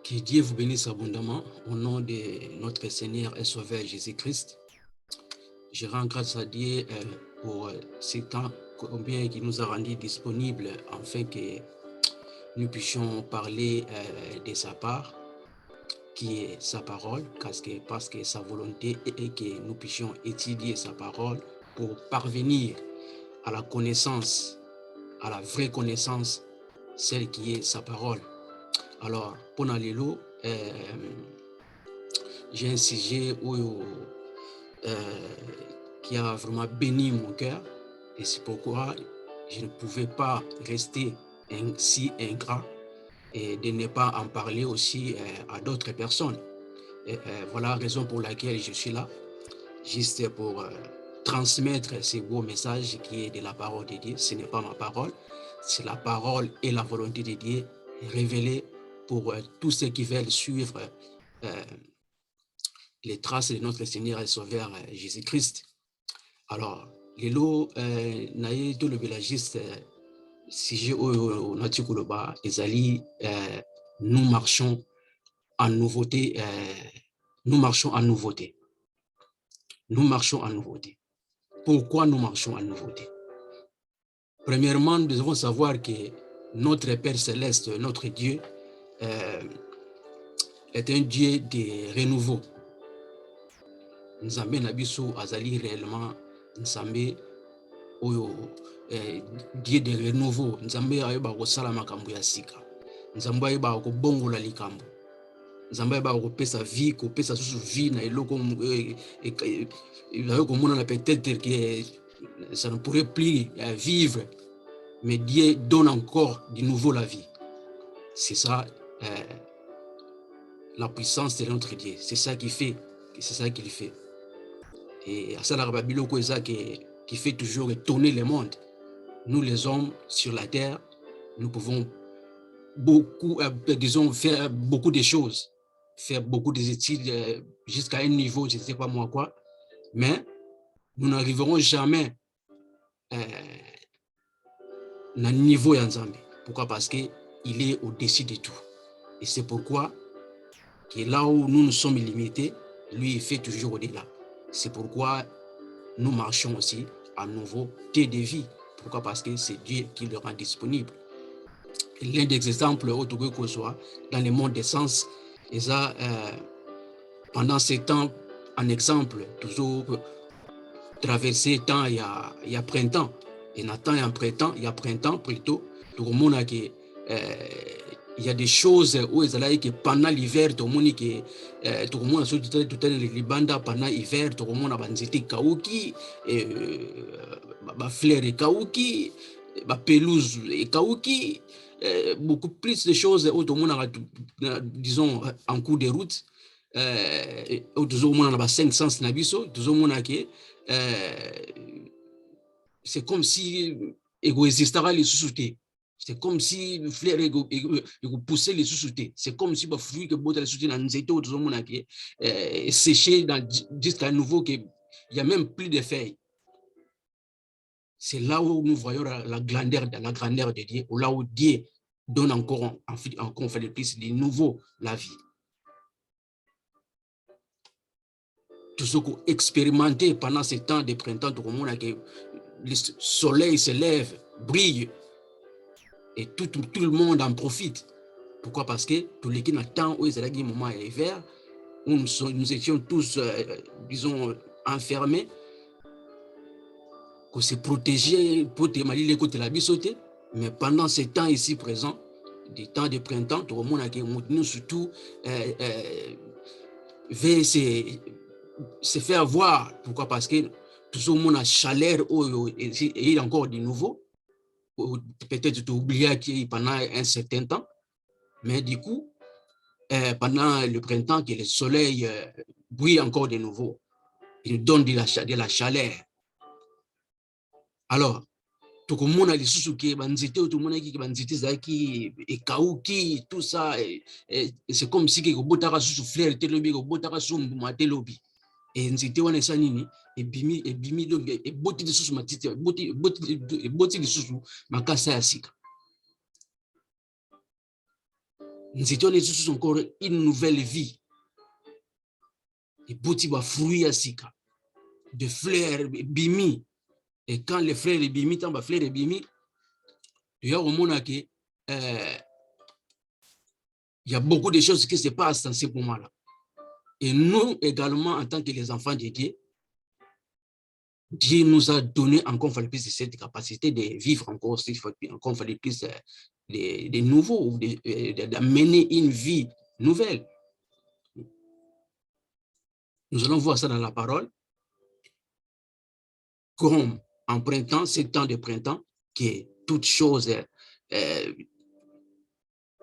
Que Dieu vous bénisse abondamment au nom de notre Seigneur et Sauveur Jésus-Christ. Je rends grâce à Dieu pour ce temps combien il nous a rendu disponibles afin que nous puissions parler de sa part, qui est sa parole, parce que sa volonté est que nous puissions étudier sa parole pour parvenir à la connaissance, à la vraie connaissance, celle qui est sa parole. Alors, pour Nalélo, j'ai un sujet qui a vraiment béni mon cœur, et c'est pourquoi je ne pouvais pas rester si ingrat et de ne pas en parler aussi à d'autres personnes. Voilà la raison pour laquelle je suis là, juste pour transmettre ce beau message qui est de la parole de Dieu. Ce n'est pas ma parole, c'est la parole et la volonté de Dieu révélée pour tous ceux qui veulent suivre les traces de notre Seigneur et Sauveur Jésus-Christ. Alors, lelo naye to le belagiste sujet au natikoloba ezali nous marchons en nouveauté, nous marchons en nouveauté. Nous marchons en nouveauté. Pourquoi nous marchons en nouveauté? Premièrement, nous devons savoir que notre Père Céleste, notre Dieu, est un Dieu de renouveau. Nzambe Nabiso azali réellement Nzambe oyo Dieu de renouveau. Nzambe ayeba kosala makambo ya sika. Nzambe ayeba kobongola likambo. Nzambe ayeba kopesa vie, kopesa susu vie na eloko komona peut-être que ça ne pourrait plus vivre, mais Dieu donne encore de nouveau la vie. C'est ça la puissance de notre Dieu. C'est ça qui fait, c'est ça qu'il fait. Et ça la biloko qui fait toujours tourner le monde. Nous les hommes sur la terre, nous pouvons beaucoup, disons, faire beaucoup de choses, faire beaucoup d'études jusqu'à un niveau, je ne sais pas moi quoi, mais nous n'arriverons jamais à un niveau Nzambe. Pourquoi? Parce qu'il est au-dessus de tout. Et c'est pourquoi que là où nous sommes limités, lui il fait toujours au-delà. C'est pourquoi nous marchons aussi à nouveauté de vie. Pourquoi? Parce que c'est Dieu qui le rend disponible. L'un des exemples que soit dans le monde des sens, et ça, pendant ces temps, un exemple, toujours traverser temps, il y a printemps. Et Nathan, il y a printemps plutôt, tout le monde a que il y a des choses où ils allaient que pendant l'hiver, tout le monde que tout le monde a tout les bandes pendant l'hiver, tout le monde a banzité kauki, fleurs et kauki, pelouse et kauki, beaucoup plus de choses où tout le monde a, disons, en cours de route, où tout le monde a 5 sens nabiso, tout le monde a que c'est comme si égoïstara les sous-soutés. C'est comme si le flair poussait les sous-soutés. C'est comme si le fruit que botte les sous-soutés dans les états tout le monde a séché jusqu'à nouveau qu'il n'y a même plus de feuilles. C'est là où nous voyons la grandeur de Dieu, là où Dieu donne encore en fait plus de nouveau la vie. Tout ce qu'on expérimenté pendant ces temps de printemps, tout le monde a que le soleil se lève, brille, et tout le monde en profite. Pourquoi? Parce que tout le monde attend où il y a un moment hiver, où nous étions tous, disons, enfermés, qu'on s'est protégé pour témoigner les côtés de la bisoté, mais pendant ces temps ici présents, des temps de printemps, tout le monde a que nous surtout veut se faire voir. Pourquoi? Parce que tout le monde a chaleur et il y a encore de nouveau. Peut-être tu oublies qu'il pendant un certain temps, mais du coup, pendant le printemps, que le soleil brille encore de nouveau, il donne de la chaleur. Alors, tout le monde a des sous qui banzité, tout le monde a qui banzité zaki et kauki, tout ça, c'est comme si que botara sous fleur telobi, botara sous matelobi. Et nzité wana esa nini ebimi donc eboti lisusu matiti eboti lisusu makasa ya sika. Nous étions tous encore une nouvelle vie. Et bouti ba fruits à sika, de fleurs bimi. Et quand les fleurs bimi, tant ba fleurs bimi, il y a au monde que il y a beaucoup de choses qui se passent dans ce moment-là. Et nous également, en tant que les enfants de Dieu, Dieu nous a donné encore plus de cette capacité de vivre encore plus de nouveaux, d'amener une vie nouvelle. Nous allons voir ça dans la parole, comme en printemps, ce temps de printemps, que toute chose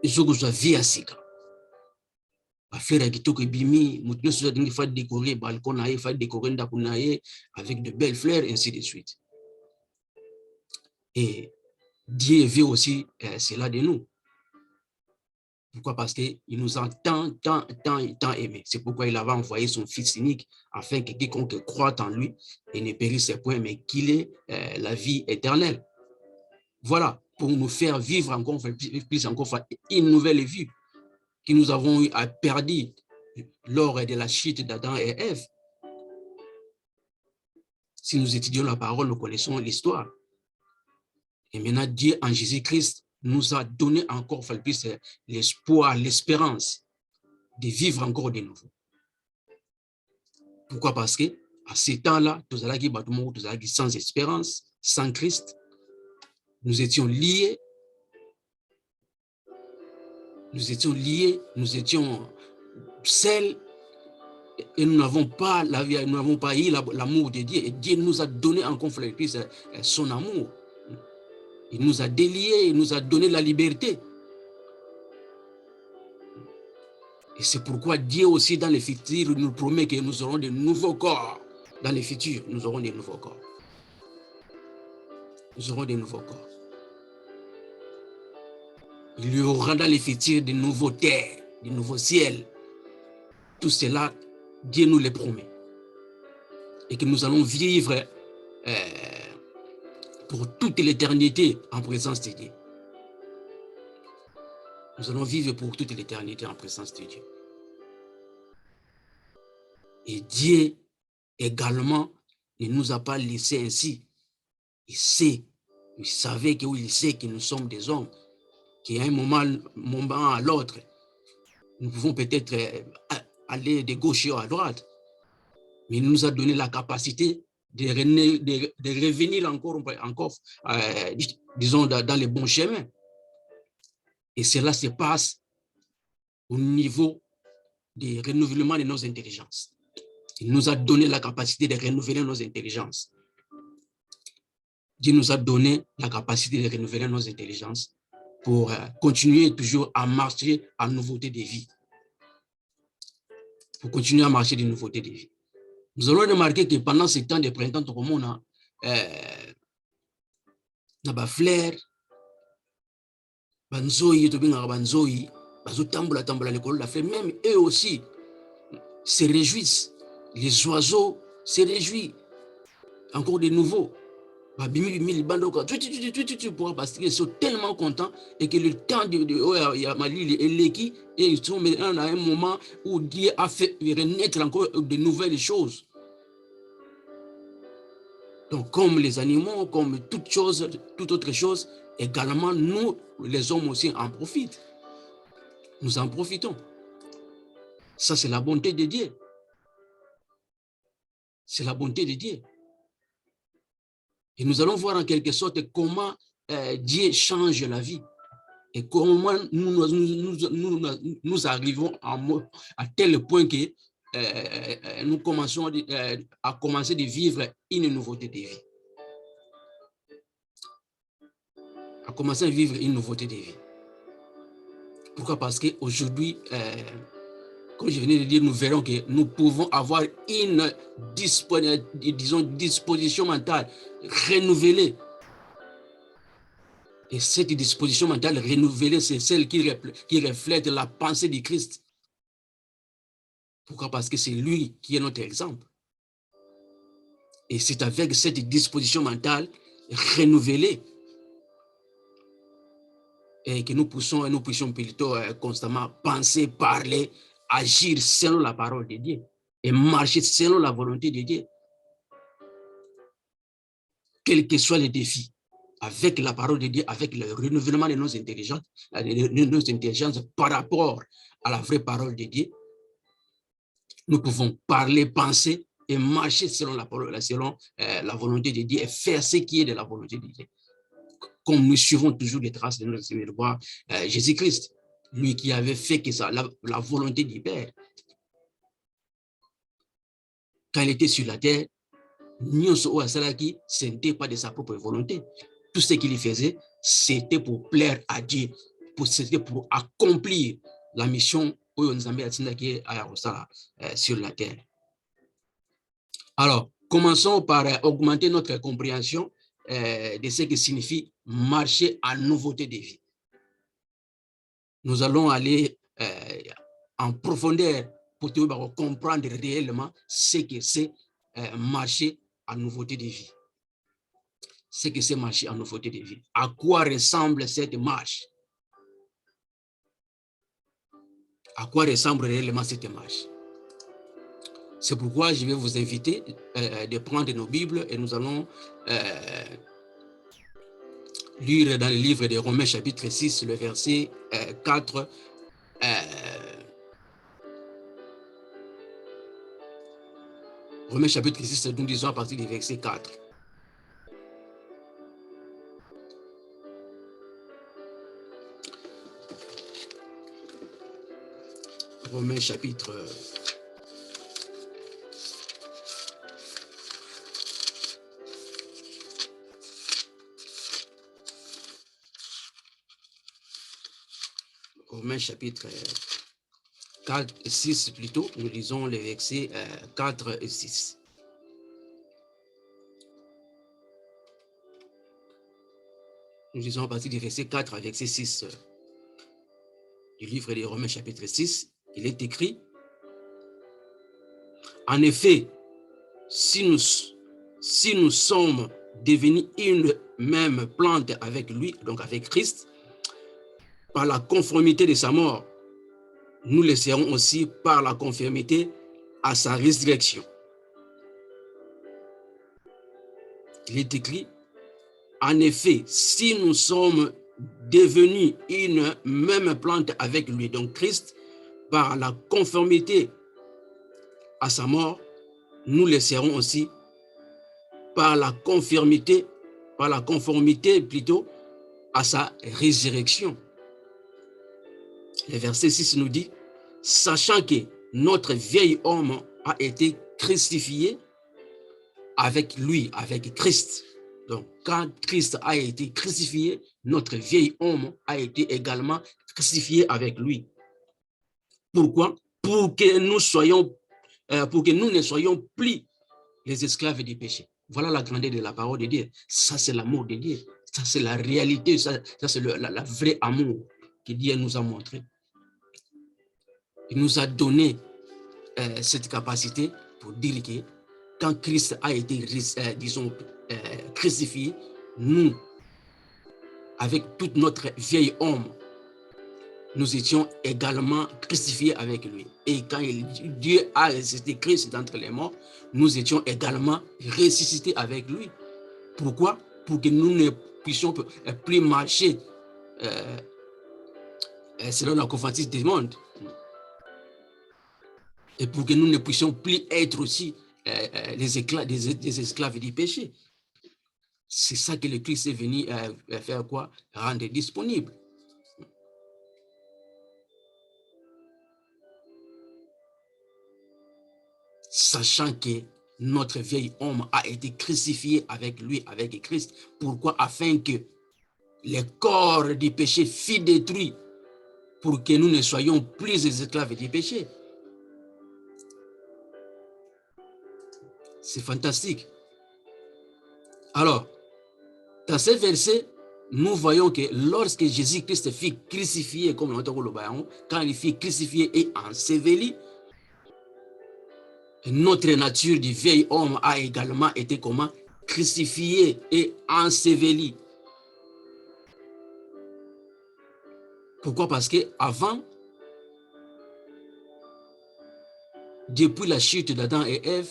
vie à sika. Faire kitoko bimi, mutu nyonso alingi fa décorer balcon na ye, fa décorer ndako na ye avec de belles fleurs, ainsi de suite. Et Dieu veut aussi cela de nous. Pourquoi? Parce qu'il nous a tant aimé. C'est pourquoi il avait envoyé son Fils unique, afin que quiconque croit en lui et ne périsse point, mais qu'il ait la vie éternelle. Voilà, pour nous faire vivre encore une nouvelle vie que nous avons perdu lors de la chute d'Adam et Ève. Si nous étudions la parole, nous connaissons l'histoire. Et maintenant, Dieu en Jésus-Christ nous a donné encore plus l'espoir, l'espérance de vivre encore de nouveau. Pourquoi? Parce que à ce temps-là, tous allons sans espérance, sans Christ. Nous étions liés, nous étions seuls, et nous n'avons pas la vie, nous n'avons pas eu l'amour de Dieu. Et Dieu nous a donné encore plus son amour. Il nous a déliés, il nous a donné la liberté. Et c'est pourquoi Dieu aussi dans le futur nous promet que nous aurons de nouveaux corps. Dans le futur, nous aurons de nouveaux corps. Nous aurons de nouveaux corps. Il y aura dans le futur de nouveaux terres, de nouveaux ciels. Tout cela, Dieu nous le promet. Et que nous allons vivre pour toute l'éternité en présence de Dieu. Nous allons vivre pour toute l'éternité en présence de Dieu. Et Dieu également ne nous a pas laissé ainsi. Il savait qu'il sait que nous sommes des hommes, qu'à un moment à l'autre, nous pouvons peut-être aller de gauche à droite. Mais il nous a donné la capacité de revenir encore disons, dans les bons chemins. Et cela se passe au niveau du renouvellement de nos intelligences. Il nous a donné la capacité de renouveler nos intelligences. Dieu nous a donné la capacité de renouveler nos intelligences pour continuer toujours à marcher en nouveauté de vie. Pour continuer à marcher de nouveauté de vie. Nous allons remarquer que pendant ce temps de printemps, on a des fleurs, banzoi, même eux aussi se réjouissent. Les oiseaux se réjouissent. Encore de nouveau. Parce qu'ils sont tellement contents et que le temps et ils sont maintenant à un moment où Dieu a fait renaître encore de nouvelles choses. Donc, comme les animaux, comme toute autre chose, également nous, les hommes aussi, en profitent. Nous en profitons. Ça, c'est la bonté de Dieu. C'est la bonté de Dieu. Et nous allons voir en quelque sorte comment Dieu change la vie et comment nous arrivons à tel point que nous commençons à commencer de vivre une nouveauté de vie. À commencer à vivre une nouveauté de vie. Pourquoi? Parce qu'aujourd'hui, comme je venais de dire, nous verrons que nous pouvons avoir une disposition mentale renouvelée. Et cette disposition mentale renouvelée, c'est celle qui reflète la pensée du Christ. Pourquoi? Parce que c'est lui qui est notre exemple. Et c'est avec cette disposition mentale renouvelée et que nous puissions plutôt constamment penser, parler, agir selon la parole de Dieu et marcher selon la volonté de Dieu. Quels que soient les défis, avec la parole de Dieu, avec le renouvellement de nos intelligences par rapport à la vraie parole de Dieu, nous pouvons parler, penser et marcher selon la volonté de Dieu et faire ce qui est de la volonté de Dieu. Comme nous suivons toujours les traces de notre Seigneur Jésus-Christ, lui qui avait fait que ça, la volonté du Père. Quand il était sur la terre, ce n'était pas de sa propre volonté. Tout ce qu'il faisait, c'était pour plaire à Dieu, c'était pour accomplir la mission sur la terre. Alors, commençons par augmenter notre compréhension de ce que signifie marcher en nouveauté de vie. Nous allons aller en profondeur pour comprendre réellement ce que c'est marcher en nouveauté de vie. Ce que c'est marcher en nouveauté de vie. À quoi ressemble cette marche? À quoi ressemble réellement cette marche? C'est pourquoi je vais vous inviter de prendre nos Bibles et nous allons lire dans le livre de Romains chapitre 6, le verset 4. Romains chapitre 6, nous disons à partir du verset 4. Romains chapitre 4 et 6 plutôt, nous lisons les versets 4 et 6. Nous lisons à partir du verset 4 à verset 6 du livre des Romains chapitre 6. Il est écrit: en effet, si nous sommes devenus une même plante avec lui, donc avec Christ, par la conformité de sa mort, nous le serons aussi par la conformité à sa résurrection. Il est écrit: en effet, si nous sommes devenus une même plante avec lui, donc Christ, par la conformité à sa mort, nous le serons aussi par la conformité plutôt à sa résurrection. Le verset 6 nous dit: sachant que notre vieil homme a été crucifié avec lui, avec Christ. Donc, quand Christ a été crucifié, notre vieil homme a été également crucifié avec lui. Pourquoi? Pour que nous ne soyons plus les esclaves du péché. Voilà la grandeur de la parole de Dieu. Ça, c'est l'amour de Dieu. Ça, c'est la réalité. Ça c'est la vraie amour que Dieu nous a montré. Il nous a donné cette capacité pour dire que quand Christ a été, crucifié, nous, avec toute notre vieil homme, nous étions également crucifiés avec lui. Et quand Dieu a ressuscité Christ d'entre les morts, nous étions également ressuscités avec lui. Pourquoi? Pour que nous ne puissions plus marcher selon la conformité du monde. Et pour que nous ne puissions plus être aussi des esclaves du péché. C'est ça que le Christ est venu faire quoi? Rendre disponible. Sachant que notre vieil homme a été crucifié avec lui, avec Christ. Pourquoi? Afin que le corps du péché fût détruit, pour que nous ne soyons plus des esclaves du péché. C'est fantastique. Alors, dans ce verset, nous voyons que lorsque Jésus-Christ fut crucifié, comme quand il fut crucifié et enseveli, notre nature du vieil homme a également été comment? Crucifiée et ensevelie. Pourquoi? Parce qu'avant, depuis la chute d'Adam et Ève,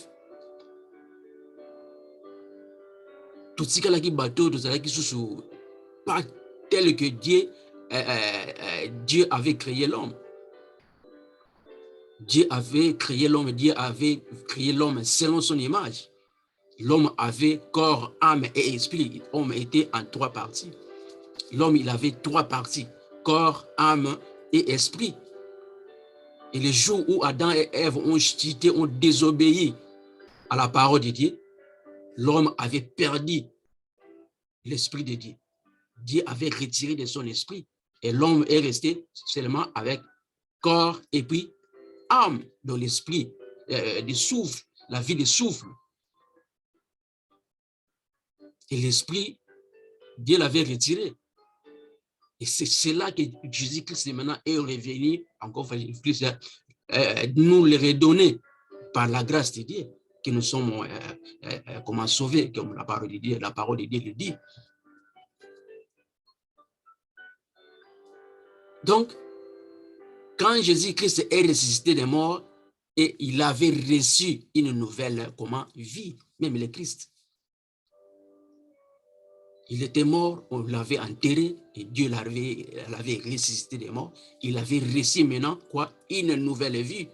tout ce qui est bateau, tout ce qui est pas tel que Dieu avait créé l'homme. Dieu avait créé l'homme selon son image. L'homme avait corps, âme et esprit. L'homme était en 3 parties. L'homme, il avait 3 parties, corps, âme et esprit. Et le jour où Adam et Ève ont chuté, ont désobéi à la parole de Dieu, l'homme avait perdu l'esprit de Dieu. Dieu avait retiré de son esprit et l'homme est resté seulement avec corps et puis âme dans l'esprit de souffle, la vie de souffle. Et l'esprit, Dieu l'avait retiré. Et c'est là que Jésus-Christ maintenant est revenu, encore plus, nous le redonner par la grâce de Dieu, que nous sommes comment sauvés, comme la parole de Dieu le dit. Donc, quand Jésus-Christ est ressuscité des morts, et il avait reçu une nouvelle vie, même le Christ. Il était mort, on l'avait enterré, et Dieu l'avait ressuscité des morts. Il avait reçu maintenant quoi? Une nouvelle vie.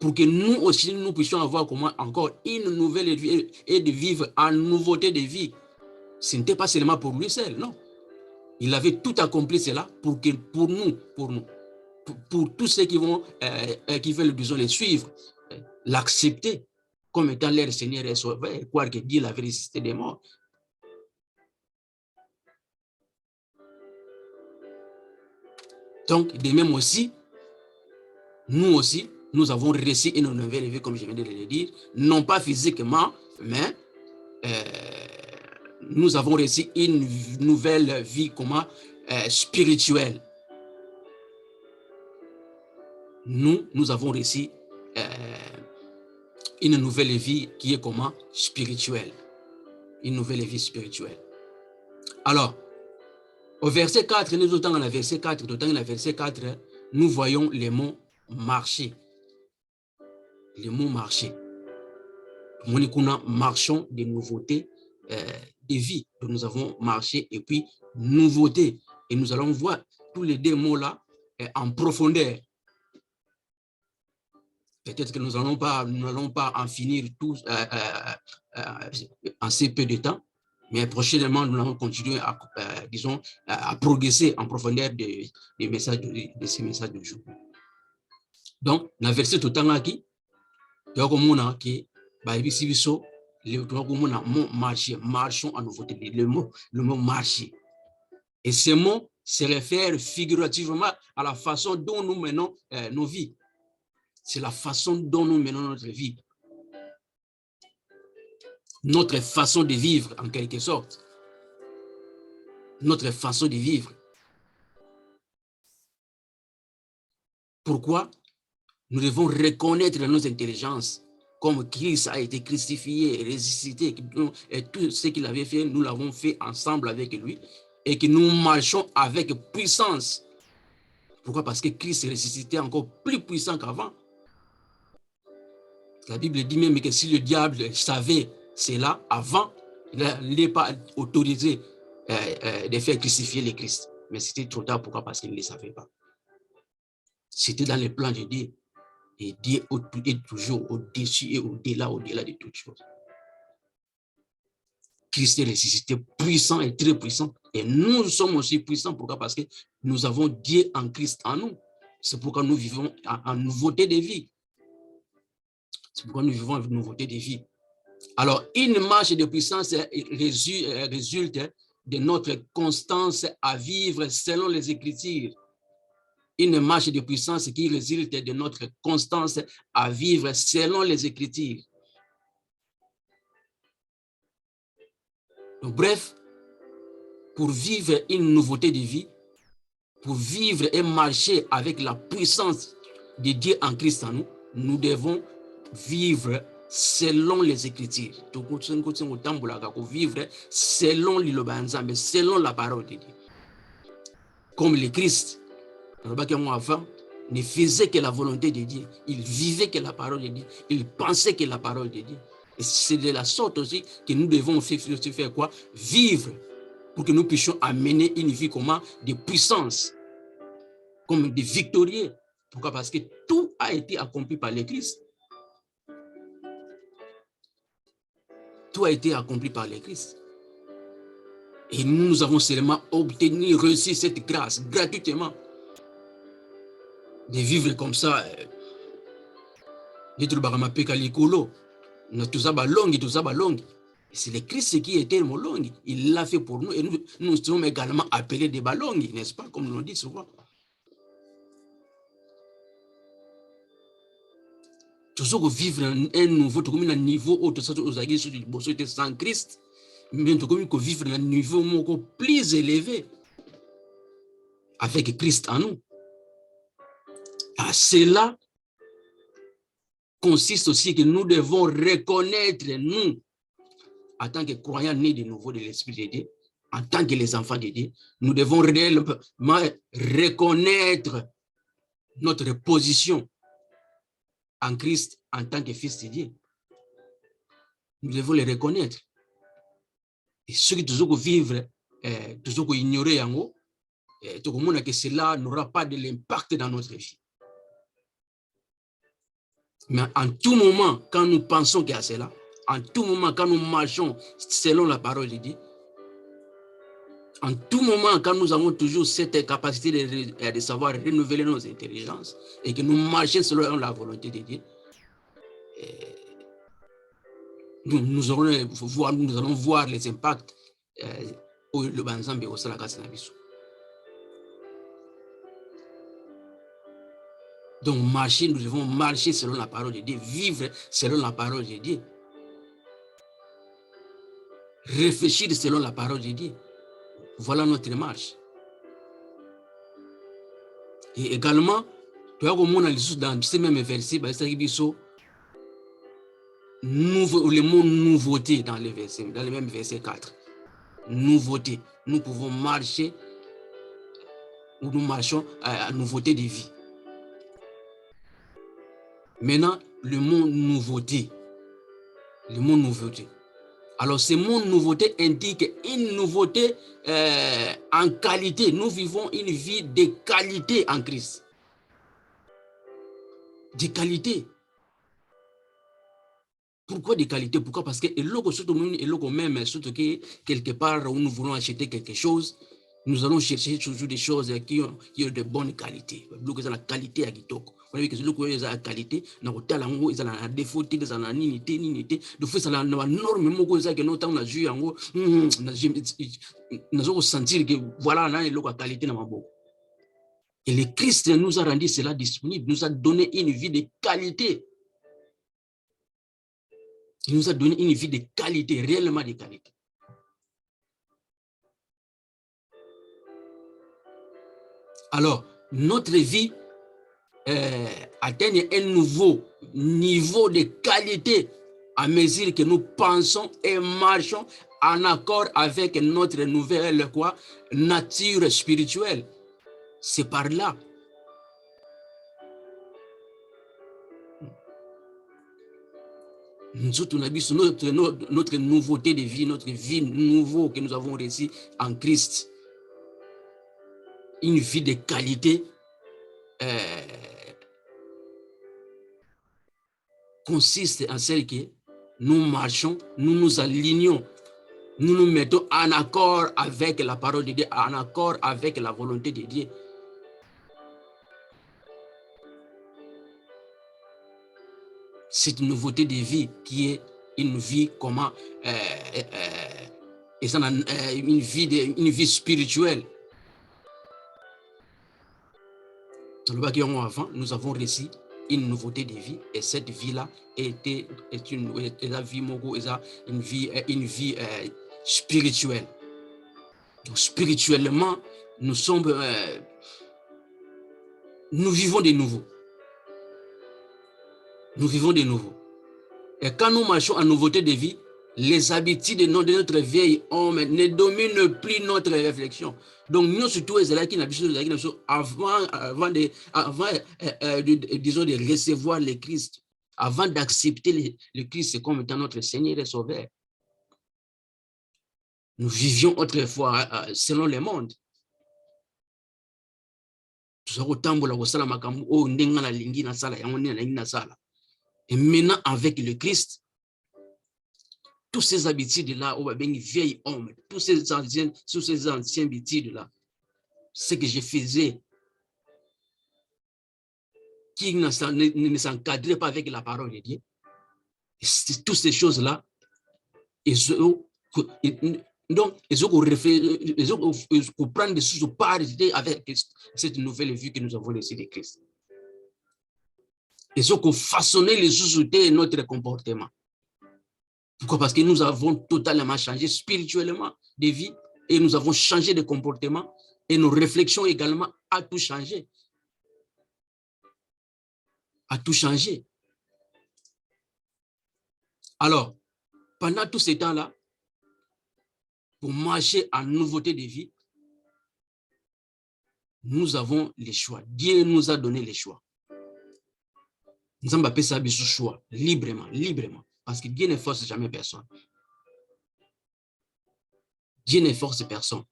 Pour que nous aussi, nous puissions avoir encore une nouvelle vie et de vivre en nouveauté de vie. Ce n'était pas seulement pour lui seul, non. Il avait tout accompli cela pour nous, pour tous ceux qui veulent, disons, les suivre, l'accepter comme étant leur Seigneur et Sauveur, et croire que Dieu l'avait ressuscité des morts. Donc, de même aussi, nous avons reçu une nouvelle vie, comme je viens de le dire, non pas physiquement, mais nous avons reçu une nouvelle vie spirituelle. Nous avons reçu une nouvelle vie qui est spirituelle. Une nouvelle vie spirituelle. Alors, au verset 4, nous autant dans le verset 4, nous voyons les mots marcher. Les mots marcher. Nous marchons des nouveautés de vie. Donc nous avons marché et puis nouveauté. Et nous allons voir tous les deux mots-là en profondeur. Peut-être que nous n'allons pas en finir tous en si peu de temps, mais prochainement, nous allons continuer à progresser en profondeur de ces messages d'aujourd'hui. Donc, dans le verset tout le temps, marchons en nouveauté, le mot marcher. Et ce mot se réfère figurativement à la façon dont nous menons nos vies. C'est la façon dont nous menons notre vie. Notre façon de vivre, en quelque sorte. Notre façon de vivre. Pourquoi? Nous devons reconnaître nos intelligences, comme Christ a été crucifié et ressuscité, et tout ce qu'il avait fait, nous l'avons fait ensemble avec lui, et que nous marchons avec puissance. Pourquoi? Parce que Christ est ressuscité encore plus puissant qu'avant. La Bible dit même que si le diable savait cela avant, il n'est pas autorisé de faire crucifier le Christ. Mais c'était trop tard. Pourquoi? Parce qu'il ne le savait pas. C'était dans les plans de Dieu. Et Dieu est toujours au-dessus et au-delà de toutes choses. Christ est ressuscité puissant et très puissant. Et nous sommes aussi puissants. Pourquoi? Parce que nous avons Dieu en Christ en nous. C'est pourquoi nous vivons en nouveauté de vie. C'est pourquoi nous vivons en nouveauté de vie. Alors, une marche de puissance résulte de notre constance à vivre selon les Écritures. Une marche de puissance qui résulte de notre constance à vivre selon les Écritures. Donc, bref, pour vivre une nouveauté de vie, pour vivre et marcher avec la puissance de Dieu en Christ en nous, nous devons vivre selon les Écritures. Vivre selon selon la parole de Dieu. Comme le Christ Avant ne faisait que la volonté de Dieu. Il vivait que la parole de Dieu. Il pensait que la parole de Dieu. Et c'est de la sorte aussi que nous devons faire quoi? Vivre pour que nous puissions amener une vie comment? De puissance, comme de victorieux. Pourquoi? Parce que tout a été accompli par le Christ. Tout a été accompli par le Christ. Et nous avons seulement obtenu, reçu cette grâce gratuitement. De vivre comme ça, c'est le Christ qui était mon long. Il l'a fait pour nous et nous sommes également appelés des ballons, n'est-ce pas, comme l'on dit souvent. Toujours vivre un nouveau niveau où sans Christ, mais nous vivre un niveau plus élevé avec Christ en nous. À cela consiste aussi que nous devons reconnaître, nous, en tant que croyants nés de nouveau de l'Esprit de Dieu, en tant que les enfants de Dieu, nous devons réellement reconnaître notre position en Christ en tant que fils de Dieu. Nous devons le reconnaître. Et ceux qui toujours vivre, toujours ignorer en haut, tout le monde que cela n'aura pas de l'impact dans notre vie. Mais en tout moment, quand nous pensons qu'il y a cela, en tout moment, quand nous marchons selon la parole de Dieu, en tout moment, quand nous avons toujours cette capacité de savoir renouveler nos intelligences et que nous marchons selon la volonté de Dieu, nous allons voir les impacts le banzambe au salakasi na biso. Donc marcher, nous devons marcher selon la parole de Dieu, vivre selon la parole de Dieu, réfléchir selon la parole de Dieu. Voilà notre marche. Et également, dans ce même verset, le mot nouveauté dans le même verset 4. Nouveauté. Nous pouvons marcher, ou nous marchons à nouveauté de vie. Maintenant, le mot nouveauté. Le mot nouveauté. Alors, ce mot nouveauté indique une nouveauté en qualité. Nous vivons une vie de qualité en Christ. De qualité. Pourquoi de qualité? Pourquoi? Parce que surtout que quelque part où nous voulons acheter quelque chose, nous allons chercher toujours des choses qui ont de bonne qualité. La qualité à Kitoko. Vous voyez que la qualité, ils ont un défaut, ils ont une unité. De fait, ça a une norme, que nous avons joué en haut. Nous avons senti que voilà, là, il y a la qualité dans ma bouche. Et le Christ nous a rendu cela disponible, nous a donné une vie de qualité. Il nous a donné une vie de qualité, réellement de qualité. Alors, notre vie atteint un nouveau niveau de qualité à mesure que nous pensons et marchons en accord avec notre nouvelle nature spirituelle. C'est par là. Notre nouveauté de vie, notre vie nouveau que nous avons reçu en Christ, une vie de qualité consiste en celle que nous marchons, nous nous alignons, nous nous mettons en accord avec la parole de Dieu, en accord avec la volonté de Dieu. Cette nouveauté de vie qui est une vie une vie spirituelle. Avant, nous avons reçu une nouveauté de vie et cette vie-là est une vie spirituelle. Donc, spirituellement, nous vivons de nouveau. Nous vivons de nouveau. Et quand nous marchons en nouveauté de vie, les habitudes de notre vieil homme ne dominent plus notre réflexion. Donc, nous, surtout, disons, de recevoir le Christ, avant d'accepter le Christ comme étant notre Seigneur et Sauveur. Nous vivions autrefois selon le monde. Et maintenant, avec le Christ, tous ces habitudes-là, vieil homme, tous ces anciens habitudes-là, ce que je faisais, qui ne s'encadrait pas avec la parole de Dieu, toutes ces choses-là, donc, ils ont prendre des choses part avec cette nouvelle vie que nous avons laissée de Christ. Ils ont façonné les sociétés et notre comportement. Pourquoi? Parce que nous avons totalement changé spirituellement de vie et nous avons changé de comportement et nos réflexions également a tout changé. A tout changé. Alors, pendant tout ce temps-là, pour marcher en nouveauté de vie, nous avons les choix. Dieu nous a donné les choix. Nous avons appelé ça le choix, librement. Parce que Dieu ne force jamais personne. Dieu ne force personne.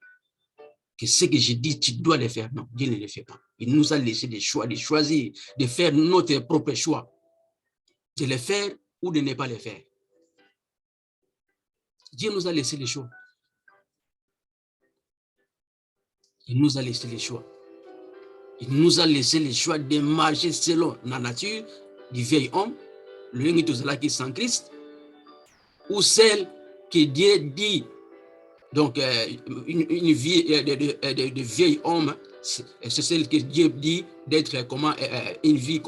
Que ce que je dis, tu dois le faire. Non, Dieu ne le fait pas. Il nous a laissé des choix, de choisir, de faire notre propre choix. De le faire ou de ne pas le faire. Dieu nous a laissé les choix. Il nous a laissé les choix. Il nous a laissé les choix de marcher selon la nature du vieil homme, le qui est sans Christ, ou celle que Dieu dit. Donc, une vie de vieil homme, c'est celle que Dieu dit d'être une vie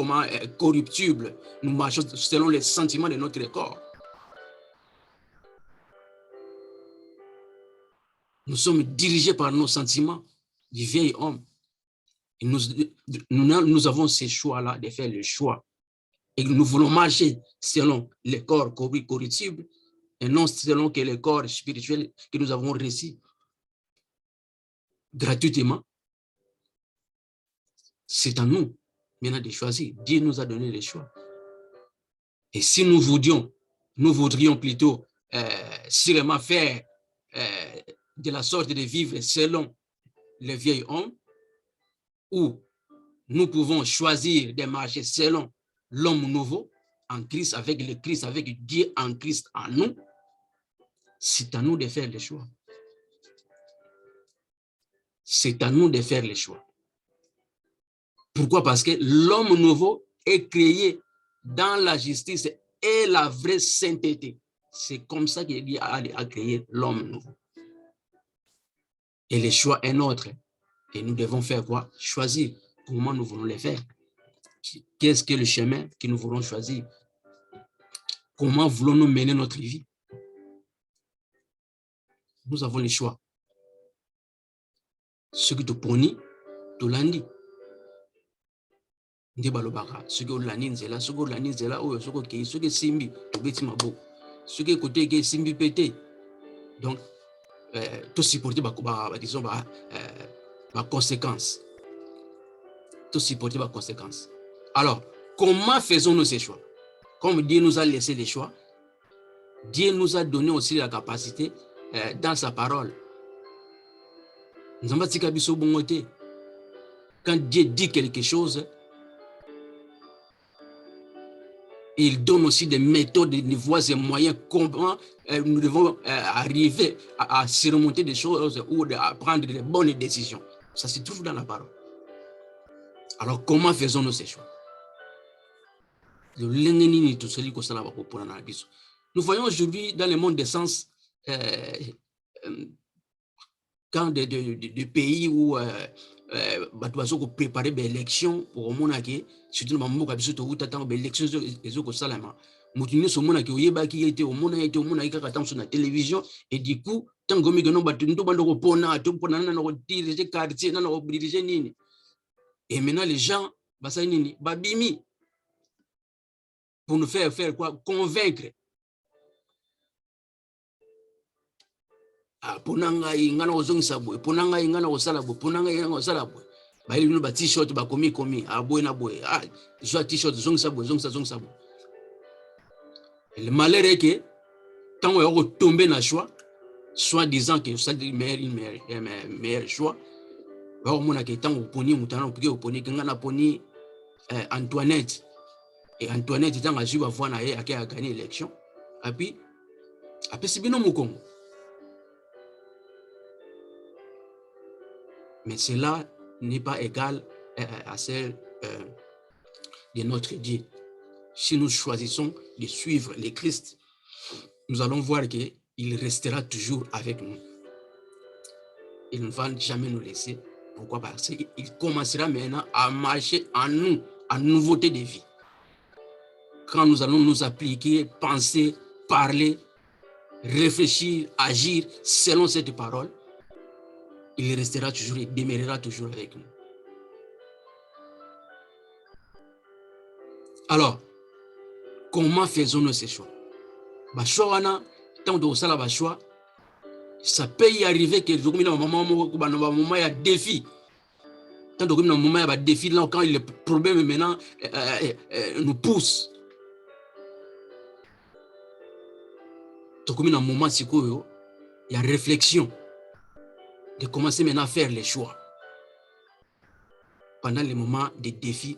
corruptible. Nous marchons selon les sentiments de notre corps. Nous sommes dirigés par nos sentiments du vieil homme. Et nous avons ces choix-là de faire le choix. Et nous voulons marcher selon le corps corruptible et non selon que le corps spirituel que nous avons reçu gratuitement. C'est à nous maintenant de choisir. Dieu nous a donné les choix. Et si nous voudrions plutôt sûrement faire de la sorte de vivre selon le vieil homme, ou nous pouvons choisir de marcher selon l'homme nouveau en Christ, avec le Christ, avec Dieu en Christ en nous, c'est à nous de faire les choix. C'est à nous de faire les choix. Pourquoi? Parce que l'homme nouveau est créé dans la justice et la vraie sainteté. C'est comme ça qu'il Dieu a créé l'homme nouveau. Et le choix est nôtre. Et nous devons faire quoi? Choisir comment nous voulons le faire. Qu'est-ce que le chemin que nous voulons choisir? Comment voulons-nous mener notre vie? Nous avons le choix. Ce qui te poni, tu l'andi. Nde balobaka, ce que l'ani nzela, ce que l'ani nzela, oh, ce que simbi, tu beti mabo. Ce que côté que simbi pété. Donc, tout supporter disons conséquences. Tout supporter conséquences. Alors, comment faisons-nous ces choix? Comme Dieu nous a laissé les choix, Dieu nous a donné aussi la capacité dans sa parole. Quand Dieu dit quelque chose, il donne aussi des méthodes, des voies et moyens comment nous devons arriver à surmonter des choses ou à prendre de bonnes décisions. Ça se trouve dans la parole. Alors, comment faisons-nous ces choix? Nous voyons aujourd'hui dans le monde des sens quand des pays où ils ont préparé des élections pour mon avis, surtout dans le monde où des élections sur la télévision, et du coup, tant que et maintenant les gens babimi pour nous faire quoi? Convaincre. ponangai ngana ozongisa boye, ponangai ngana osala boye, ponangai ngana osala boye. Ba ili ba t-shirt ba komi boye na boye. Joa t-shirt zongisa boye, zongisa boye. Le malheur est que tant on va tomber dans le choix, soit disant que c'est le meilleur choix, on a que tant on poni mutana on poni ngana poni Antoinette, et Antoinette tant a joué à voir na a gagné l'élection. Et puis c'est bien au Congo. Mais cela n'est pas égal à celle de notre Dieu. Si nous choisissons de suivre le Christ, nous allons voir qu'il restera toujours avec nous. Il ne va jamais nous laisser. Pourquoi? Parce qu'il commencera maintenant à marcher en nous, en nouveauté de vie. Quand nous allons nous appliquer, penser, parler, réfléchir, agir selon cette parole, il restera toujours et demeurera toujours avec nous. Alors, comment faisons-nous ces choix? Tant de ça, choix, ça peut y arriver que il y a défi. Tant que moment il y a défi là, quand le problème maintenant nous pousse. Donc comme un moment il y a réflexion de commencer maintenant à faire les choix pendant les moments de défis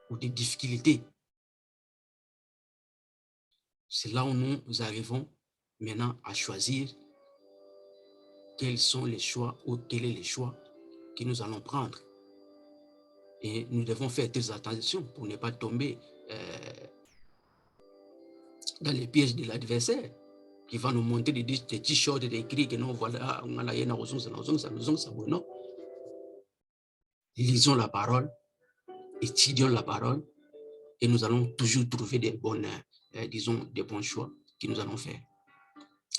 ou de difficultés. C'est là où nous arrivons maintenant à choisir quels sont les choix ou quel est le choix que nous allons prendre. Et nous devons faire très attention pour ne pas tomber dans les pièges de l'adversaire qui va nous montrer des t-shirts, des cris que nous voilà, non. Lisons la parole, étudions la parole et nous allons toujours trouver des bonnes, disons, des bons choix que nous allons faire.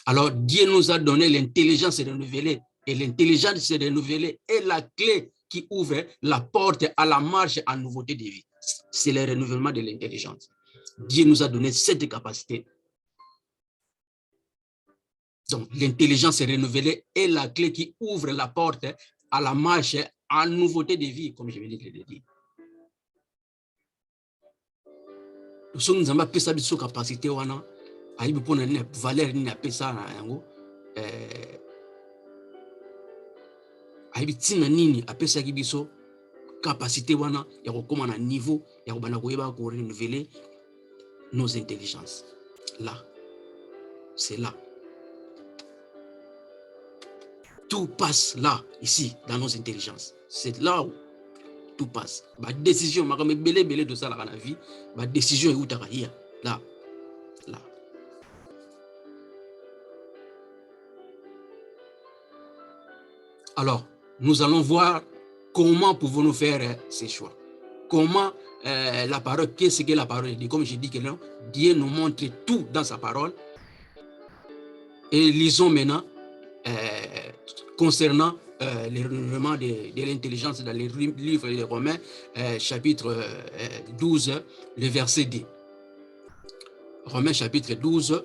Alors, Dieu nous a donné l'intelligence renouvelée. Et l'intelligence renouvelée est la clé qui ouvre la porte à la marche en nouveauté de vie. C'est le renouvellement de l'intelligence. Dieu nous a donné cette capacité. Donc, l'intelligence renouvelée est la clé qui ouvre la porte à la marche en nouveauté de vie, comme je viens de le dire. Nous avons cette capacité, ayibi pona ni valeur ni apesa na yango ayibi tina nini apesa ki biso capacité wana ya kokoma na niveau ya kobana koyeba ko renouveler nos intelligences. Là, c'est là. Tout passe là, ici, dans nos intelligences. C'est là où tout passe. Ma décision, ma comme belé de ça dans la vie, ma décision est où t'as là. Là. Alors, nous allons voir comment pouvons-nous faire ces choix. Comment la parole, qu'est-ce que la parole dit? Comme je dis que là, Dieu nous montre tout dans sa parole. Et lisons maintenant concernant le renouvellement de l'intelligence dans les livres des Romains, chapitre 12, le verset 10. Romains chapitre 12.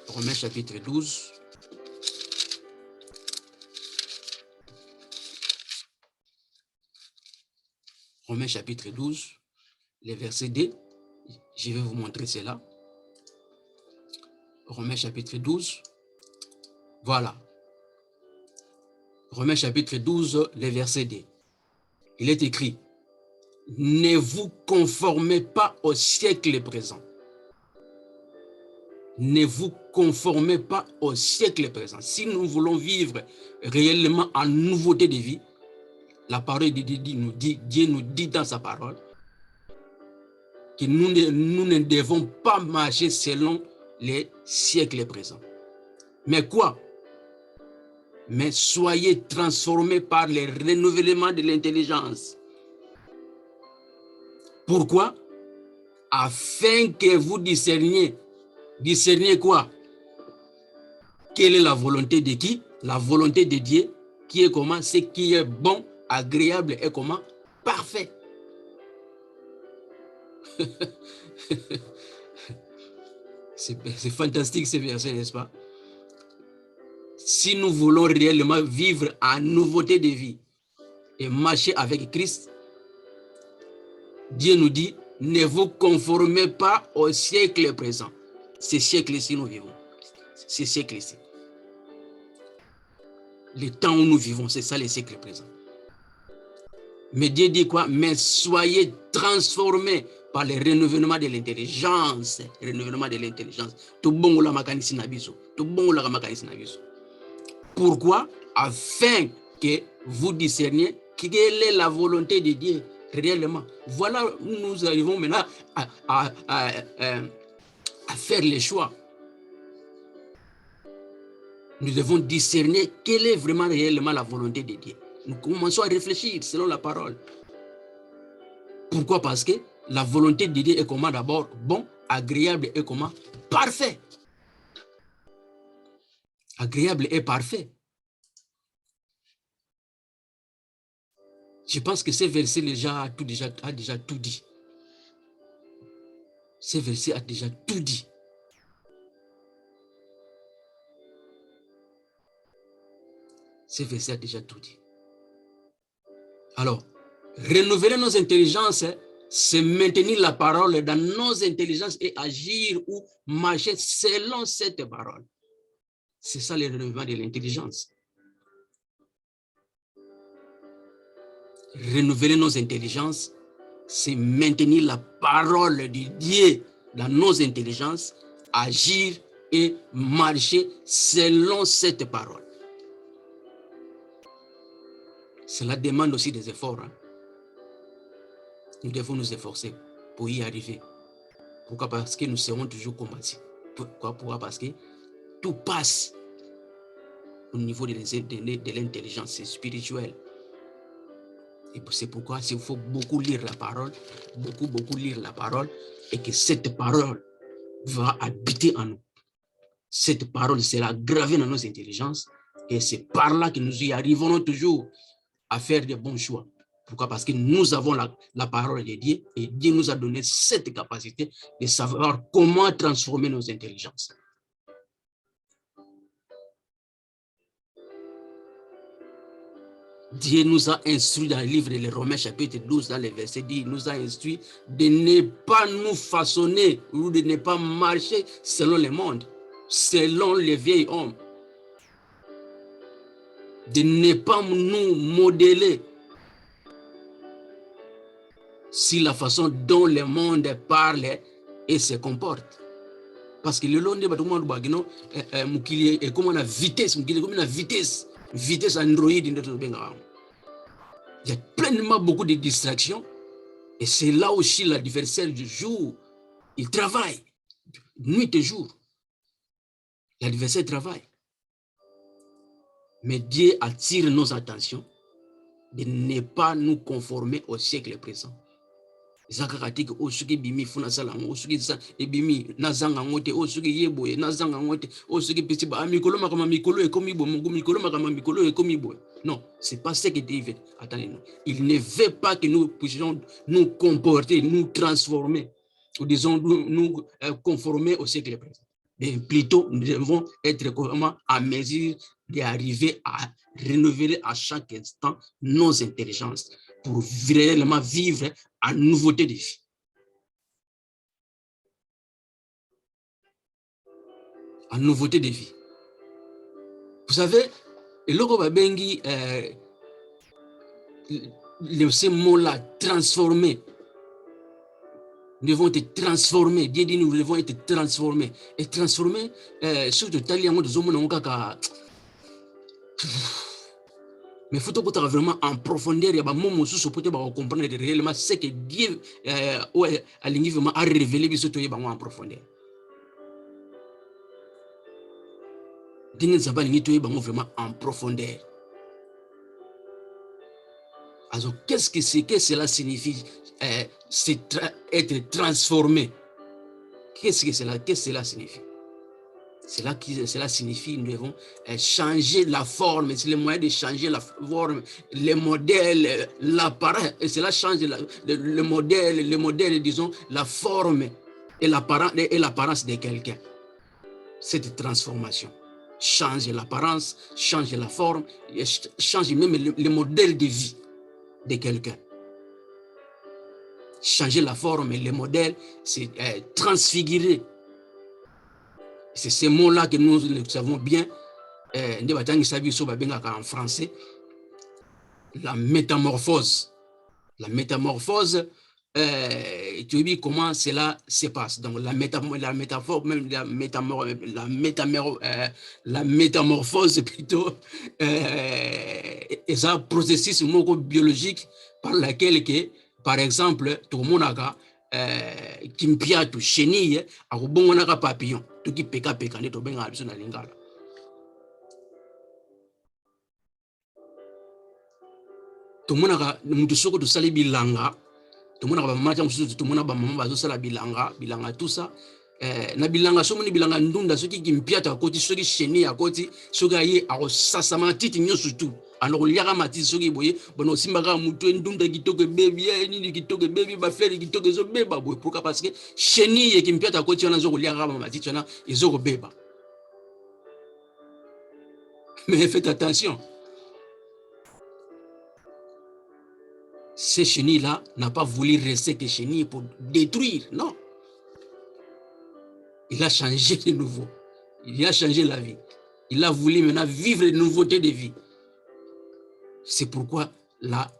Romains chapitre 12. Romains chapitre 12, le verset 2, je vais vous montrer cela. Romains chapitre 12, voilà. Romains chapitre 12, le verset 2. Il est écrit, ne vous conformez pas au siècle présent. Ne vous conformez pas au siècle présent. Si nous voulons vivre réellement en nouveauté de vie, la parole de Dieu nous dit dans sa parole que nous ne devons pas marcher selon les siècles présents. Mais quoi? Mais soyez transformés par le renouvellement de l'intelligence. Pourquoi? Afin que vous discerniez. Discerniez quoi? Quelle est la volonté de qui? La volonté de Dieu, qui est comment? Ce qui est bon, agréable et comment? Parfait. C'est fantastique ce verset, n'est-ce pas? si nous voulons réellement vivre en nouveauté de vie et marcher avec Christ, Dieu nous dit, ne vous conformez pas au siècle présent. Ce siècle-ci, nous vivons. Ce siècle-ci. Le temps où nous vivons, c'est ça le siècle présent. Mais Dieu dit quoi? Mais soyez transformés par le renouvellement de l'intelligence. Renouvellement de l'intelligence. Pourquoi? Afin que vous discerniez quelle est la volonté de Dieu réellement. Voilà où nous arrivons maintenant à faire les choix. Nous devons discerner quelle est vraiment réellement la volonté de Dieu. Nous commençons à réfléchir selon la parole. Pourquoi? Parce que la volonté de Dieu est comment? D'abord bon, agréable et comment? Parfait. Agréable et parfait. Je pense que ce verset a déjà tout dit. Ce verset a déjà tout dit. Ce verset a déjà tout dit. Alors, renouveler nos intelligences, c'est maintenir la parole dans nos intelligences et agir ou marcher selon cette parole. C'est ça le renouvellement de l'intelligence. Renouveler nos intelligences, c'est maintenir la parole de Dieu dans nos intelligences, agir et marcher selon cette parole. Cela demande aussi des efforts. Hein. Nous devons nous efforcer pour y arriver. Pourquoi? Parce que nous serons toujours combattus. Pourquoi? Parce que tout passe au niveau de l'intelligence spirituelle. Et c'est pourquoi il faut beaucoup lire la parole, beaucoup lire la parole, et que cette parole va habiter en nous. Cette parole sera gravée dans nos intelligences, et c'est par là que nous y arriverons toujours à faire de bons choix. Pourquoi? Parce que nous avons la parole de Dieu, et Dieu nous a donné cette capacité de savoir comment transformer nos intelligences. Dieu nous a instruit dans le livre de Romains chapitre 12, dans le verset 10, il nous a instruit de ne pas nous façonner ou de ne pas marcher selon le monde, selon les vieils hommes. De ne pas nous modeler sur la façon dont le monde parle et se comporte. Parce que le long de comme la vitesse, vitesse Android. Il y a pleinement beaucoup de distractions. Et c'est là aussi l'adversaire du jour. Il travaille nuit et jour. L'adversaire travaille. Mais Dieu attire nos attentions de ne pas nous conformer au siècle présent. Zakaratik osuki bimi funa salam osuki ebimi nazanga ngote osuki yeboye nazanga ngote osuki pisiba amikolo makama mikolo ekomibo mungu mikolo makama mikolo ekomibo. Non, c'est pas ce que Dieu veut. Attendez, non. Il ne veut pas que nous puissions nous comporter, nous transformer, ou disons nous conformer au siècle présent. Mais plutôt nous devons être comment à mesure d'arriver à renouveler à chaque instant nos intelligences pour réellement vivre en nouveauté de vie. En nouveauté de vie. Vous savez, ce mot-là, transformer. Nous devons être transformés. Dieu dit nous devons être transformés. Et transformés, surtout mais il faut vraiment en profondeur, il y a pour comprendre réellement ce que Dieu a révélé en profondeur. Vraiment en profondeur. Alors, qu'est-ce que cela signifie être transformé? Qu'est-ce que cela signifie? Cela signifie que nous devons changer la forme, c'est le moyen de changer la forme, les modèles, l'appareil, et cela change le modèle, disons, la forme et l'apparence de quelqu'un. Cette transformation. change l'apparence, change la forme, change même le modèle de vie de quelqu'un. Changer la forme et le modèle, c'est transfigurer. C'est ces mots-là que nous le savons bien. En français, la métamorphose. La métamorphose, tu dis comment cela se passe. Donc la métamorphose, même la métamorphose plutôt, est un processus biologique par lequel, par exemple, tout le monde a kimpiatu chenille, a un papillon, tout qui peka peka, ne to benga biso na lingala. Tout le monde a mutu soko to sali bilanga. Tout le monde a maman tout le monde a maman bazo sala bilanga tout ça. Na bilanga so moni bilanga ndunda soki kimpiata akoti soki chenille akoti soki aye a sasama titi nyoso tout. Alors liaka matiti soki boye bono simbaka mutu ndunda kitoko baby nini kitoko baby ba fleur kitoko zo beba boye pourquoi parce que chenille kimpiata akoti wana zo liaka matiti wana ezo beba. Mais faites attention. Ces chenilles-là n'a pas voulu rester que chenilles pour détruire, non. Il a changé de nouveau. Il a changé la vie. Il a voulu maintenant vivre une nouveauté de vie. C'est pourquoi la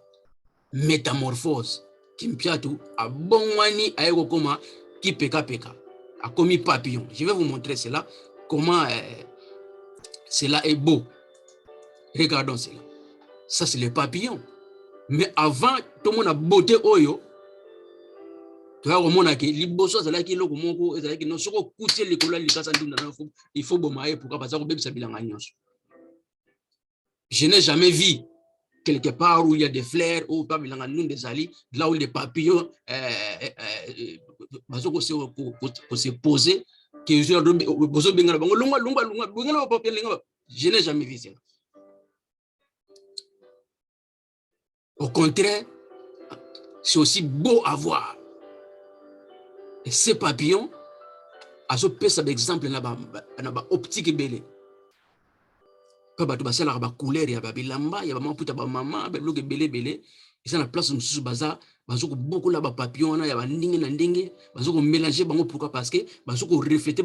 métamorphose, Kimpiatu, a bonwani aeko koma ki peka peka, a commis papillon. Je vais vous montrer cela, comment cela est beau. Regardons cela. Ça, c'est le papillon. Mais avant, tout le monde a beauté oyo. Tu vois, on a dit, liboso, c'est là qu'il y a moko, c'est là qu'il y a soko coucher les couleurs, il faut bomber pourquoi parce que ça bilan je n'ai jamais vu quelque part où il y a des fleurs ou pas bilan des ali, là où les papillons pour se poser, que je n'ai jamais vu ça. Au contraire, c'est aussi beau à voir. Et ces papillons, à ce peu d'exemple, il y a optique belé. Quand tu as la couleur, il y a bilamba, il y a maman, maman, il belé belé. Et ça, la place où nous baza, beaucoup là papillons, il y a ndingue, mélanger pourquoi parce que refléter,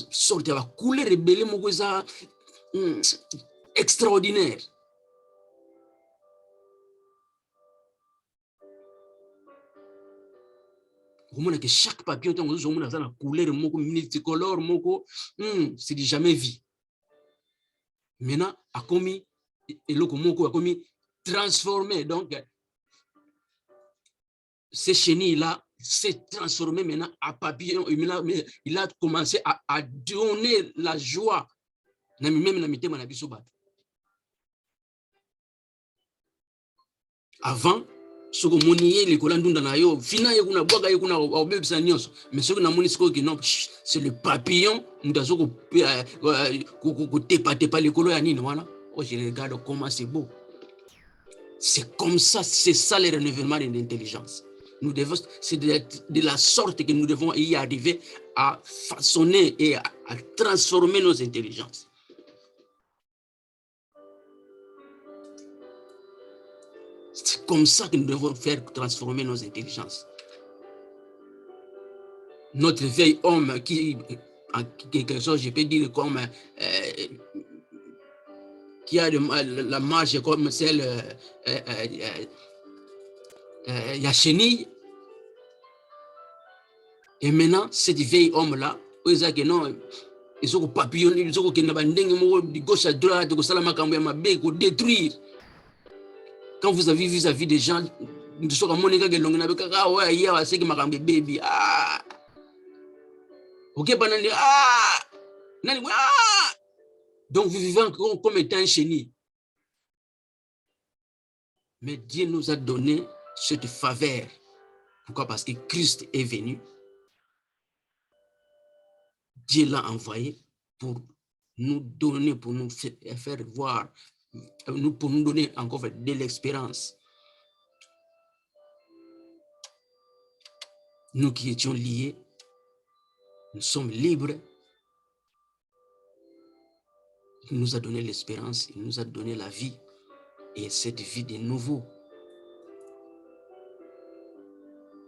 sortir la couleur belé, extraordinaire. Que chaque papillon a une couleur multicolore, c'est jamais vu. Maintenant, a commis transformé. Donc, ces chenilles-là s'est transformé maintenant à papillon. Il a commencé à donner la joie. Avant, ce que monier les colons dans yo fina yekuna boga yekuna obebisa nyonso mais ce que na moni siko non c'est le papillon ndazo ko tepa les colons ya nini wana. Oh, je regarde comment c'est beau. C'est comme ça, c'est ça le renouvellement de l'intelligence. Nous devons, c'est de la sorte que nous devons y arriver à façonner et à transformer nos intelligences. C'est comme ça que nous devons faire transformer nos intelligences. Notre vieil homme qui, en quelque chose, je peux dire comme qui a la marge comme celle la chenille. Et maintenant, cet vieil homme-là, ils sont papillonnés, ils sont de gauche à droite, de détruire. Quand vous avez vis-à-vis des gens, donc vous vivez encore comme étant un chenille. Mais Dieu nous a donné cette faveur. Pourquoi? Parce que Christ est venu. Dieu l'a envoyé pour nous donner, pour nous faire voir, pour nous donner encore de l'expérience. Nous qui étions liés, nous sommes libres. Il nous a donné l'espérance, il nous a donné la vie. Et cette vie de nouveau.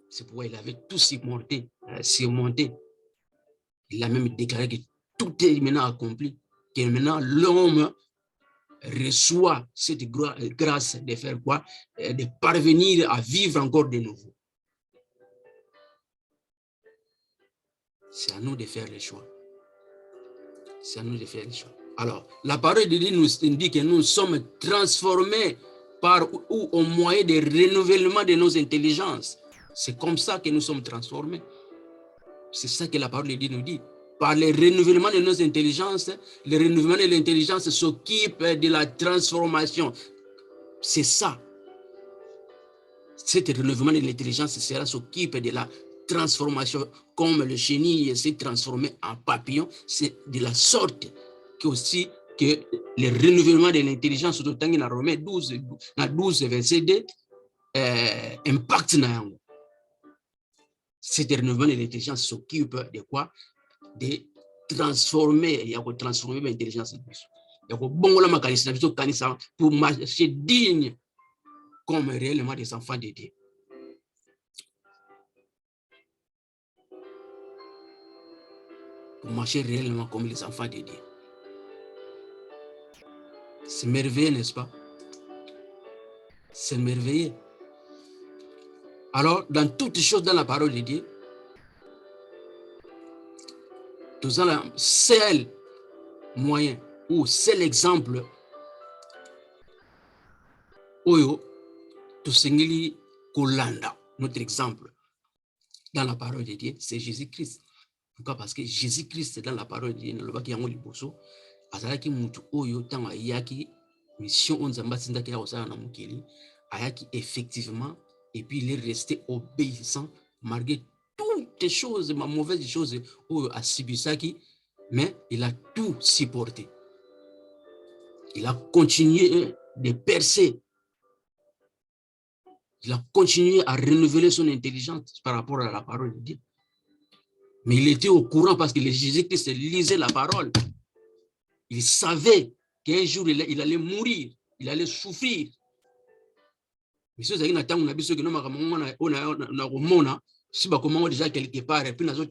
C'est pourquoi il avait tout surmonté. Il a même déclaré que tout est maintenant accompli. Que maintenant l'homme reçoit cette grâce de faire quoi? De parvenir à vivre encore de nouveau. C'est à nous de faire les choix. C'est à nous de faire les choix. Alors, la parole de Dieu nous dit que nous sommes transformés par ou au moyen de renouvellement de nos intelligences. C'est comme ça que nous sommes transformés. C'est ça que la parole de Dieu nous dit. Par le renouvellement de nos intelligences, le renouvellement de l'intelligence s'occupe de la transformation. C'est ça. Cet renouvellement de l'intelligence s'occupe de la transformation. Comme le chenille s'est transformé en papillon, c'est de la sorte que aussi que le renouvellement de l'intelligence, dans Romains 12, verset 2, impacte na yango. Cet renouvellement de l'intelligence s'occupe de quoi? De transformer, il y a transformer l'intelligence. Il y a bongola makanisa biso kanisa pour marcher digne comme réellement des enfants de Dieu. Pour marcher réellement comme les enfants de Dieu. C'est merveilleux, n'est-ce pas? C'est merveilleux. Alors, dans toutes choses dans la parole de Dieu, nous avons un seul moyen ou seul exemple oyo tosengeli kolanda. Notre exemple dans la parole de Dieu, c'est Jésus-Christ. Pourquoi? Parce que Jésus-Christ, dans la parole de Dieu, nalobaki yango liboso, azalaki mutu oyo tango ayaki mission on nzambe atindaki ya kosala na mokili, ayaki effectivement, et puis il est resté obéissant malgré toutes les choses, ma mauvaise chose oyo asibisaki, mais il a tout supporté. Il a continué de percer. Il a continué à renouveler son intelligence par rapport à la parole de Dieu. Mais il était au courant parce que Jésus-Christ lisait la parole. Il savait qu'un jour il allait mourir, il allait souffrir. Mais si vous avez un abisso que nous avons si vous avez déjà quelque part, et puis nous avons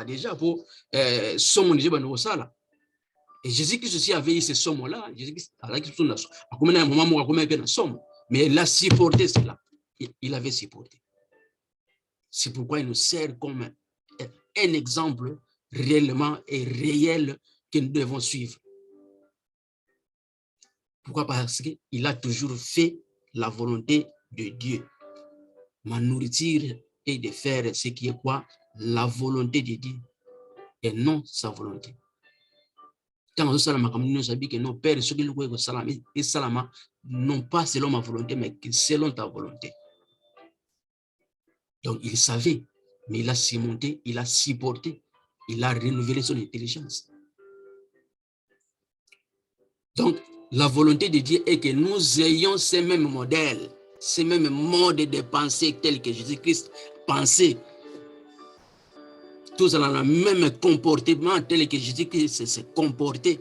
déjà pour somme déjà dans sala. Et Jésus-Christ aussi avait eu ce somme-là. Jésus-Christ a un moment où il a somme, mais il a supporté cela. Il avait supporté. C'est pourquoi il nous sert comme un exemple réellement et réel que nous devons suivre. Pourquoi? Parce qu'il a toujours fait la volonté de Dieu. Ma nourriture est de faire ce qui est quoi? La volonté de Dieu et non sa volonté. Quand on salama comme nous savons que nos pères, ceux qui nous connaissent et salama, non pas selon ma volonté, mais selon ta volonté. Donc il savait, mais il a surmonté, il a supporté, il a renouvelé son intelligence. Donc la volonté de Dieu est que nous ayons ces mêmes modèles, ces mêmes modes de pensée tels que Jésus-Christ pensait. Tous dans le même comportement tel que Jésus-Christ s'est comporté.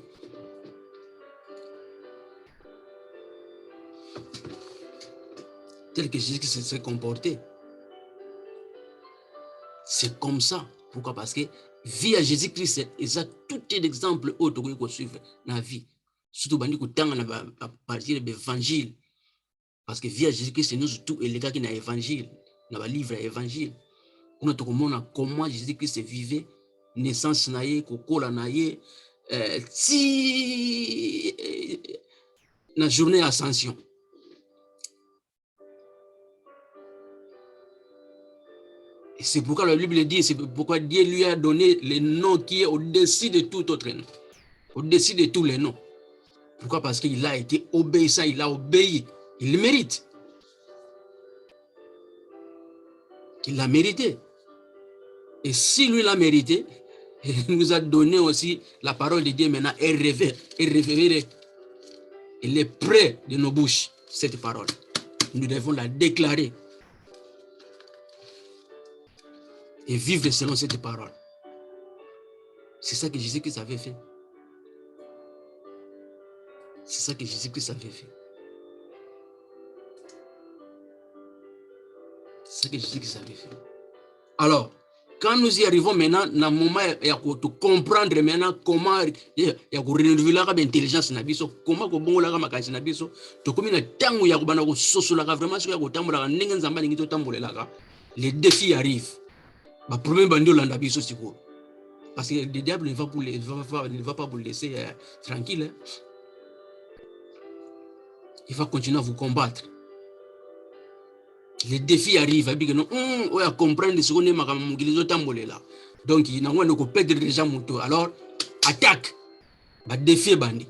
Tel que Jésus-Christ s'est comporté. C'est comme ça. Pourquoi? Parce que via Jésus-Christ, il a tout un exemple autre qu'on suivre dans la vie. Surtout à partir de l'évangile. Parce que via Jésus-Christ, nous tout les gars qui ont l'évangile, dans le livre l'évangile. On a tout comment Jésus-Christ vivait, naissance naïe, kokola naïe, si la journée ascension. Et c'est pourquoi la Bible dit, c'est pourquoi Dieu lui a donné le nom qui est au-dessus de tout autre nom. Au-dessus de tous les noms. Pourquoi? Parce qu'il a été obéissant, il a obéi. Il le mérite. Il l'a mérité. Et si lui l'a mérité, il nous a donné aussi la parole de Dieu maintenant est révélée. Il est près de nos bouches, cette parole. Nous devons la déclarer et vivre selon cette parole. C'est ça que Jésus-Christ avait fait. C'est ça que Jésus-Christ avait fait. C'est ce que Jésus-Christ avait fait. Alors, quand nous y arrivons maintenant, dans le moment de comprendre maintenant comment renouveler l'intelligence, comment on makasi na biso, to comme na tango ya kubana ko sosola vraiment ce ya ko tambola ndenge nzamba ningi to tambolela les défis arrivent. Ba problème bandi olanda biso siko. Parce que le diable ne va pas vous laisser tranquille. Hein. Il va continuer à vous combattre. Les défis arrivent, on va comprendre ce qu'on est là. Donc, il y a un perdre déjà moto. Alors, attaque. Le défi est bandit.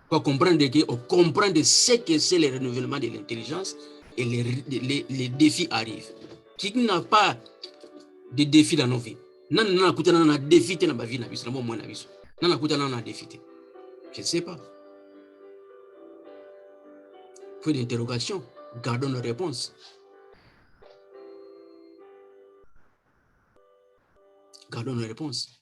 Pour comprendre ce que c'est le renouvellement de l'intelligence et les défis arrivent. Qui n'a pas de défis dans nos vies? Non, non, non, non, défi dans ma vie, non, non, non, défi. Je ne sais pas. Point d'interrogation. Gardons nos réponses. Gardons nos réponses.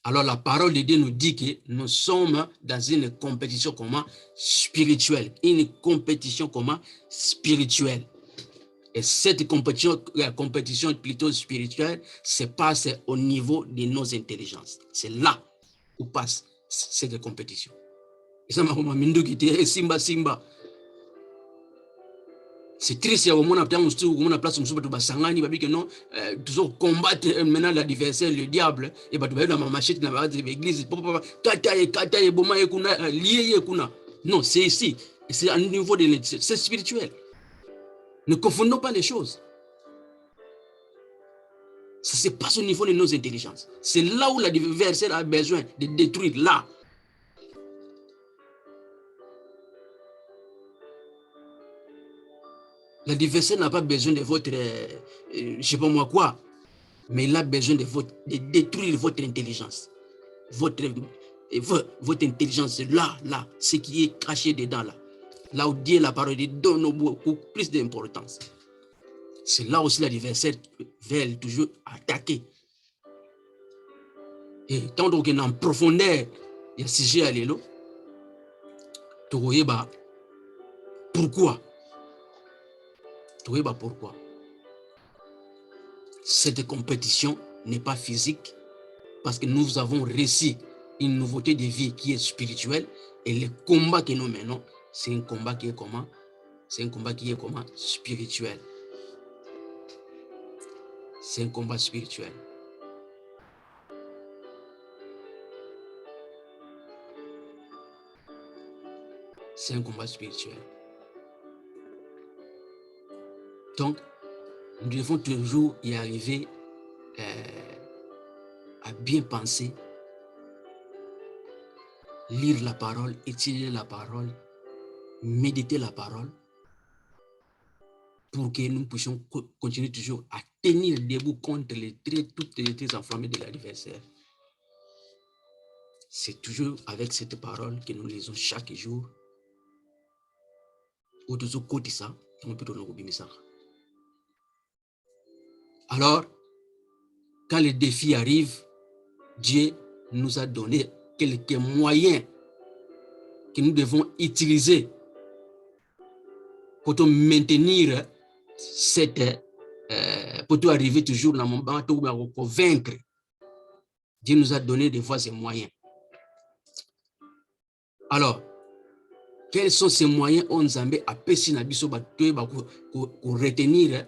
Alors la parole de Dieu nous dit que nous sommes dans une compétition comment spirituelle. Une compétition comment spirituelle. Et cette compétition, la compétition plutôt spirituelle, se passe au niveau de nos intelligences. C'est là où passe cette compétition. Et ça m'a dit, Simba, Simba. C'est triste, on a place que non, toujours combattre maintenant l'adversaire, le diable, et bah tu vas dans ma machette dans l'église, non, c'est ici, c'est à niveau de c'est spirituel. Ne confondons pas les choses. Ça se passe au niveau de nos intelligences. C'est là où l'adversaire a besoin de détruire, là. L'adversaire n'a pas besoin de votre, je ne sais pas moi quoi, mais il a besoin de détruire votre intelligence. Votre intelligence, là, ce qui est caché dedans, là. Là où Dieu, la parole, donne beaucoup plus d'importance. C'est là aussi l'adversaire veut toujours attaquer. Et tant qu'on est en profondeur, il y a ce sujet à l'élo. Pourquoi? Pourquoi? Cette compétition n'est pas physique parce que nous avons réussi une nouveauté de vie qui est spirituelle et le combat que nous menons, c'est un combat qui est comment? C'est un combat qui est comment? Spirituel. C'est un combat spirituel. C'est un combat spirituel. Donc, nous devons toujours y arriver à bien penser, lire la parole, étudier la parole, méditer la parole, pour que nous puissions continuer toujours à tenir debout contre toutes les traits enflammés de l'adversaire. C'est toujours avec cette parole que nous lisons chaque jour. Alors, quand les défis arrivent, Dieu nous a donné quelques moyens que nous devons utiliser pour maintenir pour arriver toujours dans mon moment pour convaincre. Dieu nous a donné des voies et moyens. Alors, quels sont ces moyens on Nzambe a pessi na biso pour retenir,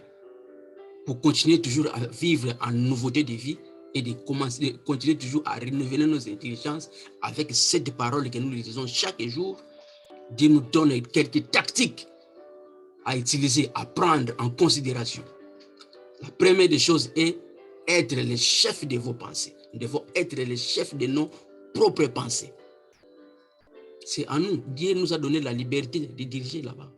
pour continuer toujours à vivre en nouveauté de vie et de continuer toujours à renouveler nos intelligences avec cette parole que nous lisons chaque jour. Dieu nous donne quelques tactiques à utiliser, à prendre en considération. La première des choses est être le chef de vos pensées. Nous devons être le chef de nos propres pensées. C'est à nous. Dieu nous a donné la liberté de diriger là-bas.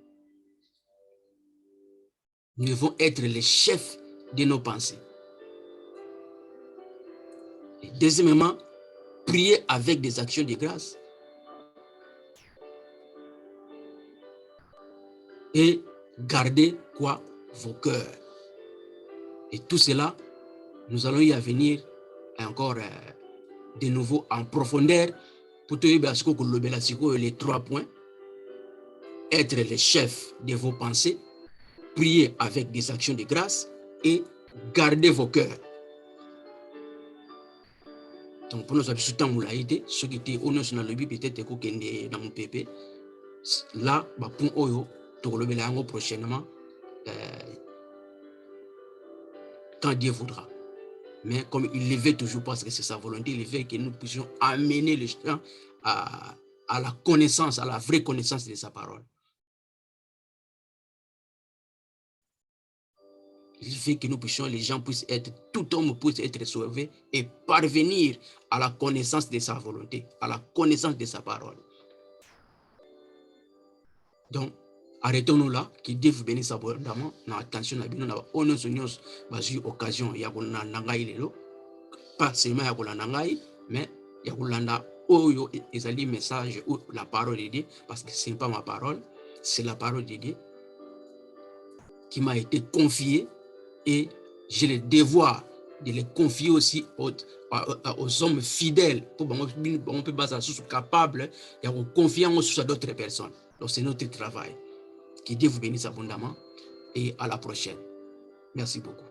Nous devons être les chefs de nos pensées. Et deuxièmement, prier avec des actions de grâce. Et garder quoi? Vos cœurs. Et tout cela, nous allons y venir encore de nouveau en profondeur pour te dire les 3 points. Être le chef de vos pensées, prier avec des actions de grâce et garder vos cœurs. Donc pour nous ceux qui étaient au dans le but peut-être dans mon PP là pour oyo to prochainement quand Dieu voudra. Mais comme il le veut toujours parce que c'est sa volonté, il veut que nous puissions amener les gens à la connaissance, à la vraie connaissance de sa parole. Il veut que nous puissions, les gens puissent être, tout homme puisse être sauvé et parvenir à la connaissance de sa volonté, à la connaissance de sa parole. Donc, arrêtons-nous là, que Dieu vous bénisse abondamment. Attention, nous avons occasion, il y a pas seulement il y a mais il y a oyo ezali message ou la parole de Dieu, parce que ce n'est pas ma parole, c'est la parole de Dieu qui m'a été confiée et j'ai le devoir de les confier aussi aux hommes fidèles pour qu'on peut être capable de confier en sur d'autres personnes. Donc c'est notre travail. Que Dieu vous bénisse abondamment et à la prochaine. Merci beaucoup.